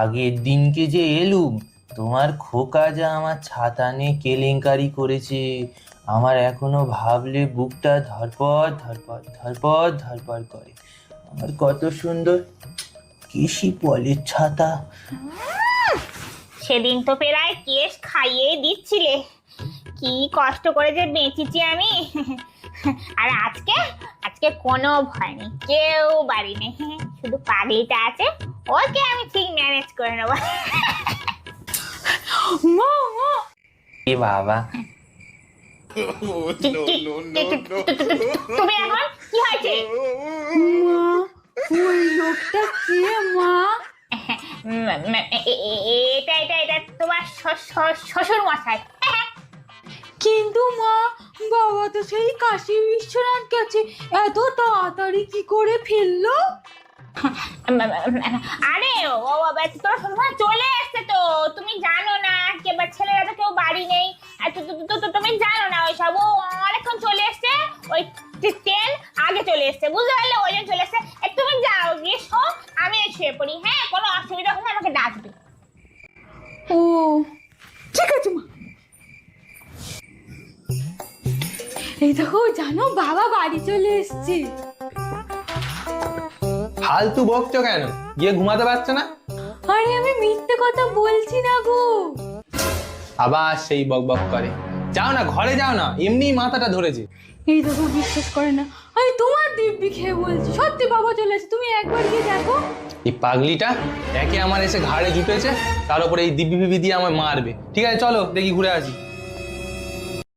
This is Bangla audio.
আগের দিনকে যে এলুম, তোমার খোকা যা আমার ছাতা নিয়ে কেলেঙ্কারি করেছে, আমার এখনো ভাবলে বুকটা ধরপড় ধরপড় ধরপড় ধরপড় করে। আমার কত সুন্দর কেশি পলের ছাতা। সেদিন তো প্রায় কেশ খাইয়ে দিচ্ছিলে, কি কষ্ট করে যে বেঁচেছি আমি। আর আজকে আজকে কোনো ভয় নেই, কেউ বাড়ি নেই, শুধু পাগলিটা আছে, ওকে আমি ঠিক ম্যানেজ করে নেবো। এ বাবা, তুমি এখন কি হয়েছে? মা, ওই লোকটা কে মা? এটা এটা এটা তোমার শ্বশুর মশাই। কিন্তু মা, বাবা তো সেই কাশী বিশ্বনাথ গেছে, এত তাড়াতাড়ি কি করে ফেললো? আরে ও বাবা, তোর শ্বশুর চলে এসছে তো, তুমি জানো না? এবার ছেলেরা তো কেউ বাড়ি নেই, আর তুমি জানো না ওইসব। ও অনেকক্ষণ চলে এসছে, ওই ট্রেন আগে চলে এসছে, বুঝতে পারলে? ওই জন্য চলে এসছে। তুমি যাও, গিয়ে শো, আমি শুয়ে পড়ি। হ্যাঁ, কোনো অসুবিধা হলে আমাকে ডাকবে। ও ঠিক আছে মা। এই দেখো, জানো বাবা বাড়ি চলে এসছে। ফালতু বকছো কেন? গিয়ে ঘুমাতে পারছো না? আরে আমি মিথ্যে কথা বলছি না গো। আবার সেই বক বক করে। যাও না, ঘরে যাও না, এমনিই মাথাটা ধরেছে। এই দেখো, বিশ্বাস করে না, আমি তোমার দিব্যি খেয়ে বলছি, সত্যি বাবা চলে এসেছে, তুমি একবার গিয়ে দেখো। এই পাগলিটা একে আমার এসে ঘাড়ে জুটেছে, তার উপরে এই দিব্যি ফিবি দিয়ে আমায় মারবে। ঠিক আছে, চলো দেখি ঘুরে আসি।